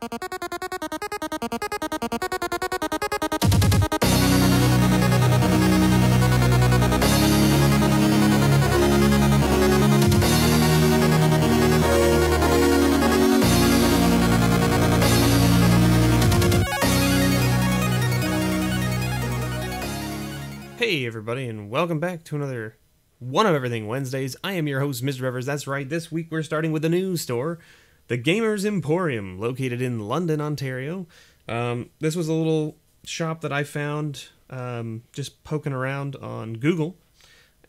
Hey everybody, and welcome back to another One of Everything Wednesdays. I am your host, MrBevers. That's right, this week we're starting with a new store, the Gamers Emporium, located in London, Ontario. This was a little shop that I found just poking around on Google,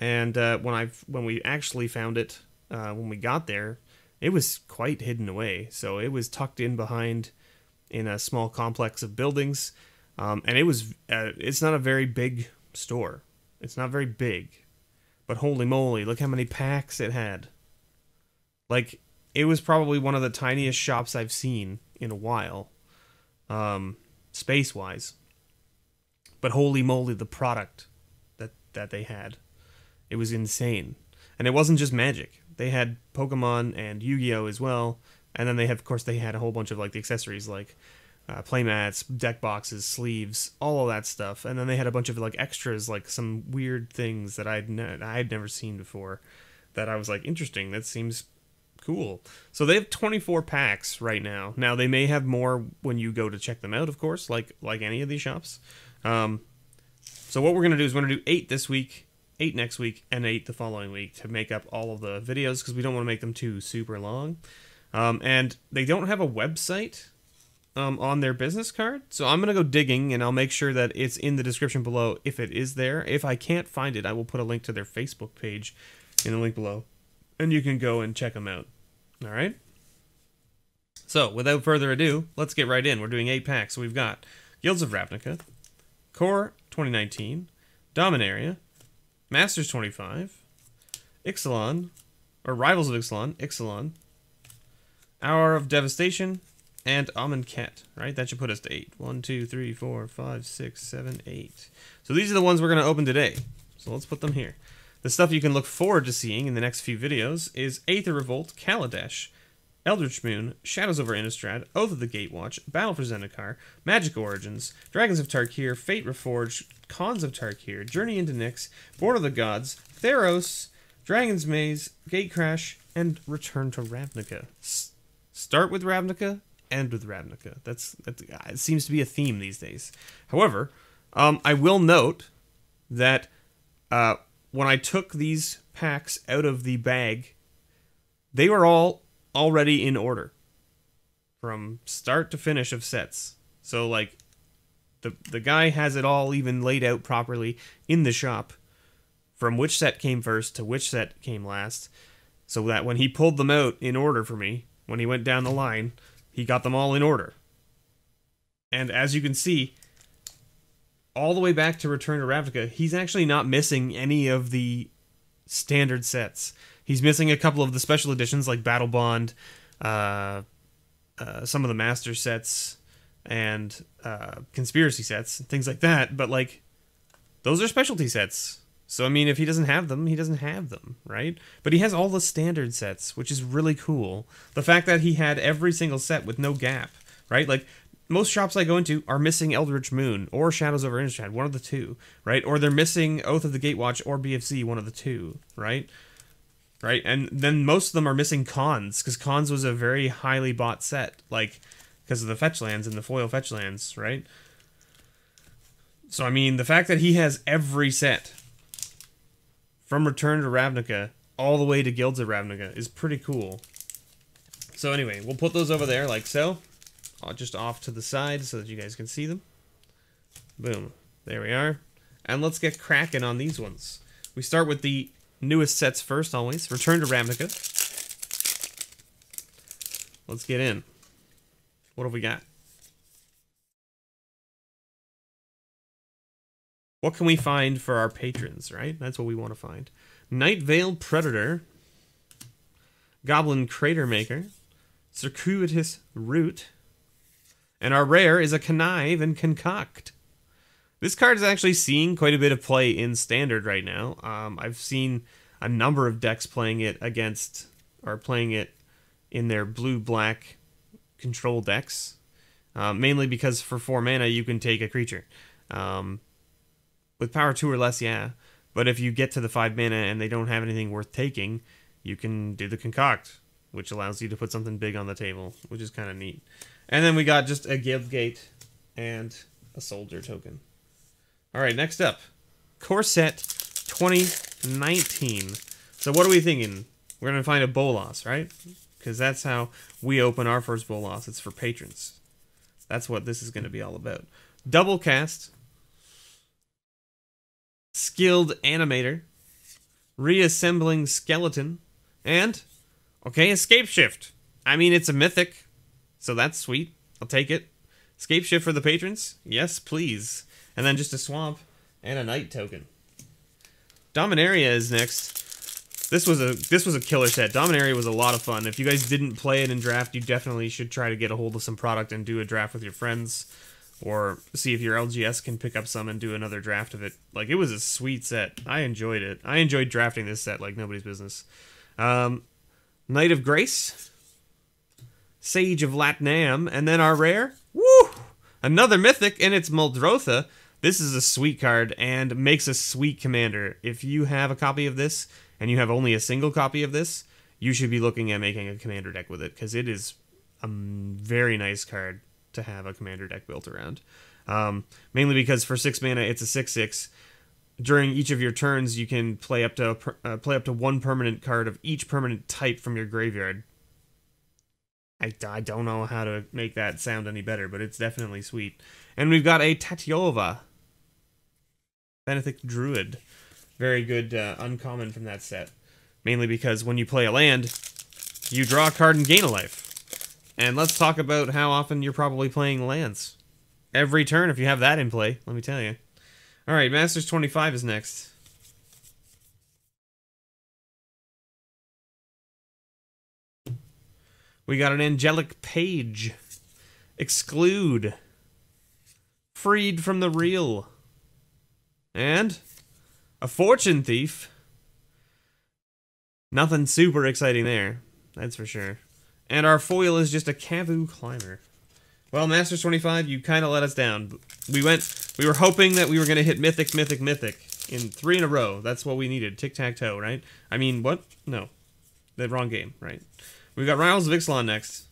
and when we actually found it, when we got there, it was quite hidden away. So it was tucked in behind in a small complex of buildings, and it's not a very big store. It's not very big, but holy moly, look how many packs it had. Like, it was probably one of the tiniest shops I've seen in a while, space-wise. But holy moly, the product that they had. It was insane. And it wasn't just Magic. They had Pokemon and Yu-Gi-Oh! As well, and then of course, they had a whole bunch of, like, the accessories, like playmats, deck boxes, sleeves, all of that stuff. And then they had a bunch of like extras, like some weird things that I'd never seen before, that I was like, interesting, that seems cool. So they have 24 packs right now. Now they may have more when you go to check them out, of course, like any of these shops. So what we're gonna do is we're gonna do 8 this week, 8 next week, and 8 the following week to make up all of the videos, because we don't want to make them too super long. And they don't have a website on their business card, so I'm gonna go digging, and I'll make sure that it's in the description below if it is there. If I can't find it, I will put a link to their Facebook page in the link below, and you can go and check them out. Alright? So, without further ado, let's get right in. We're doing 8 packs. So we've got Guilds of Ravnica, Core 2019, Dominaria, Masters 25, Exelon, or Rivals of Exelon, Hour of Devastation, and Amonkhet, right? That should put us to 8. 1, 2, 3, 4, 5, 6, 7, 8. So these are the ones we're going to open today. So let's put them here. The stuff you can look forward to seeing in the next few videos is Aether Revolt, Kaladesh, Eldritch Moon, Shadows over Innistrad, Oath of the Gatewatch, Battle for Zendikar, Magic Origins, Dragons of Tarkir, Fate Reforged, Khans of Tarkir, Journey into Nyx, Border of the Gods, Theros, Dragon's Maze, Gatecrash, and Return to Ravnica. Start with Ravnica, end with Ravnica. It seems to be a theme these days. However, I will note that when I took these packs out of the bag, they were all already in order from start to finish of sets. So like the guy has it all even laid out properly in the shop from which set came first to which set came last, so that when he pulled them out in order for me, when he went down the line, he got them all in order. And as you can see, all the way back to Return to Ravnica, he's actually not missing any of the standard sets. He's missing a couple of the special editions like Battle Bond, some of the Master sets, and Conspiracy sets, things like that. But like, those are specialty sets. So I mean, if he doesn't have them, he doesn't have them, right? But he has all the standard sets, which is really cool. The fact that he had every single set with no gap, right? Like, most shops I go into are missing Eldritch Moon or Shadows over Innistrad, one of the two, right? Or they're missing Oath of the Gatewatch or BFZ, one of the two, right? Right? And then most of them are missing Khans, because Khans was a very highly bought set, like, because of the fetch lands and the foil fetch lands, right? So I mean, the fact that he has every set from Return to Ravnica all the way to Guilds of Ravnica is pretty cool. So anyway, we'll put those over there like so. Just off to the side so that you guys can see them. Boom. There we are. And let's get cracking on these ones. We start with the newest sets first, always. Return to Ravnica. Let's get in. What have we got? What can we find for our patrons, right? That's what we want to find. Night Veiled Predator, Goblin Crater Maker, Circuitous Root, and our rare is a Connive and Concoct. This card is actually seeing quite a bit of play in Standard right now. I've seen a number of decks playing it against, or playing it in their blue-black control decks, Mainly because for 4 mana, you can take a creature. With power 2 or less, yeah. But if you get to the 5 mana and they don't have anything worth taking, you can do the Concoct, which allows you to put something big on the table, which is kind of neat. And then we got just a Guildgate and a Soldier token. Alright, next up. Core Set 2019. So what are we thinking? We're going to find a Bolas, right? Because that's how we open our first Bolas. It's for patrons. That's what this is going to be all about. Double cast. Skilled Animator. Reassembling Skeleton. And, okay, Escape Shift. I mean, it's a mythic, so that's sweet. I'll take it. Escape Shift for the patrons? Yes, please. And then just a Swamp and a Knight token. Dominaria is next. This was a killer set. Dominaria was a lot of fun. If you guys didn't play it in draft, you definitely should try to get a hold of some product and do a draft with your friends, or see if your LGS can pick up some and do another draft of it. Like, it was a sweet set. I enjoyed it. I enjoyed drafting this set like nobody's business. Knight of Grace, Sage of Latnam, and then our rare. Woo! Another mythic, and it's Muldrotha. This is a sweet card and makes a sweet commander. If you have a copy of this and you have only a single copy of this, you should be looking at making a commander deck with it, because it is a very nice card to have a commander deck built around. Mainly because for 6 mana, it's a 6/6. During each of your turns, you can play up to one permanent card of each permanent type from your graveyard. I don't know how to make that sound any better, but it's definitely sweet. And we've got a Tatyova, Benedict Druid. Very good uncommon from that set. Mainly because when you play a land, you draw a card and gain a life. And let's talk about how often you're probably playing lands. Every turn if you have that in play, let me tell you. Alright, Masters 25 is next. We got an Angelic Page. Exclude. Freed from the Real. And a Fortune Thief. Nothing super exciting there, that's for sure. And our foil is just a Kavu Climber. Well, Masters 25, you kind of let us down. We were hoping that we were going to hit Mythic, Mythic, Mythic in 3 in a row. That's what we needed. Tic-tac-toe, right? I mean, what? No. The wrong game, right? We've got Rivals of Exelon next.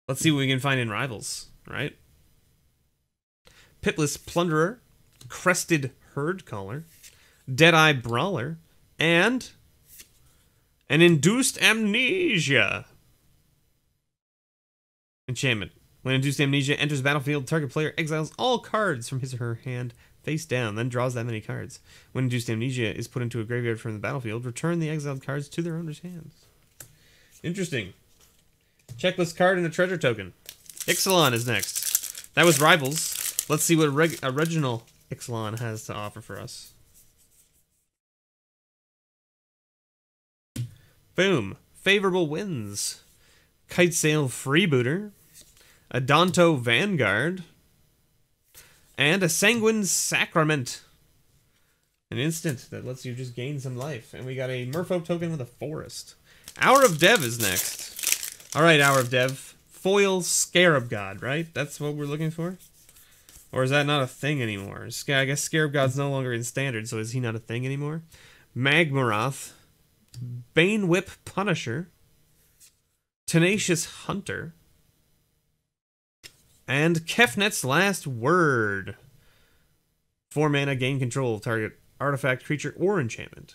Let's see what we can find in Rivals, right? Pitless Plunderer, Crested Herd Caller, Deadeye Brawler, and an Induced Amnesia. Enchantment. When Induced Amnesia enters the battlefield, target player exiles all cards from his or her hand face down, then draws that many cards. When Induced Amnesia is put into a graveyard from the battlefield, return the exiled cards to their owner's hands. Interesting. Checklist card and a treasure token. Exelon is next. That was Rivals. Let's see what original Exelon has to offer for us. Boom. Favorable Winds. Kitesail Freebooter. A Danto Vanguard. And a Sanguine Sacrament. An instant that lets you just gain some life. And we got a Merfolk token with a Forest. Hour of Dev is next. Alright, Hour of Dev. Foil Scarab God, right? That's what we're looking for? Or is that not a thing anymore? I guess Scarab God's no longer in Standard, so is he not a thing anymore? Magmaroth. Bane Whip Punisher. Tenacious Hunter. And Kefnet's Last Word. 4 mana, gain control of target artifact, creature, or enchantment.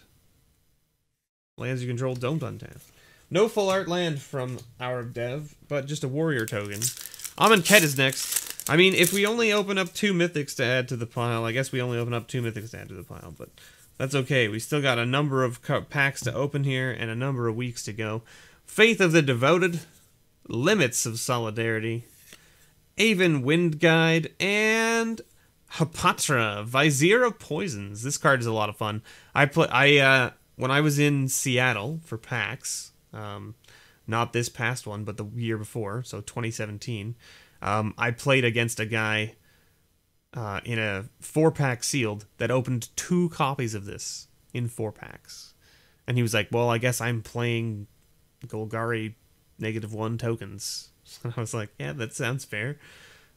Lands you control don't untap. No full art land from Hour of Dev, but just a warrior token. Amonkhet is next. I mean, if we only open up 2 mythics to add to the pile, I guess we only open up 2 mythics to add to the pile, but that's okay. We still got a number of packs to open here and a number of weeks to go. Faith of the Devoted, Limits of Solidarity, Aven Wind Guide, and Hapatra, Vizier of Poisons. This card is a lot of fun. When I was in Seattle for PAX, not this past one, but the year before, so 2017, I played against a guy in a 4-pack sealed that opened 2 copies of this in 4 packs. And he was like, well, I guess I'm playing Golgari -1 tokens. So I was like, yeah, that sounds fair.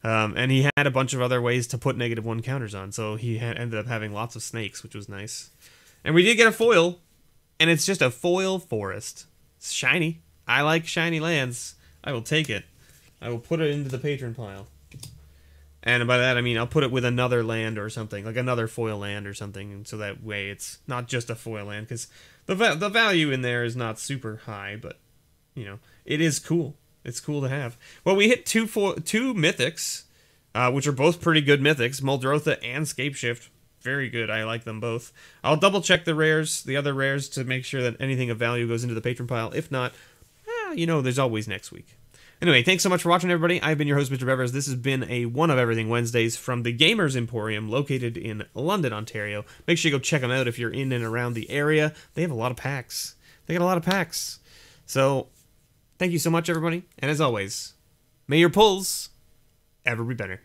And he had a bunch of other ways to put -1 counters on, so he ended up having lots of snakes, which was nice. And we did get a foil, and it's just a foil forest. It's shiny. I like shiny lands. I will take it. I will put it into the patron pile. And by that I mean I'll put it with another land or something, like another foil land or something, and so that way it's not just a foil land, because the value in there is not super high, but, you know, it is cool. It's cool to have. Well, we hit two mythics, which are both pretty good mythics, Muldrotha and Scapeshift. Very good. I like them both. I'll double check the other rares, to make sure that anything of value goes into the patron pile. If not, you know, there's always next week. Anyway, thanks so much for watching, everybody. I've been your host, MrBevers. This has been a One of Everything Wednesdays from the Gamers Emporium, located in London, Ontario. Make sure you go check them out if you're in and around the area. They have a lot of packs. They got a lot of packs. So, thank you so much, everybody. And as always, may your pulls ever be better.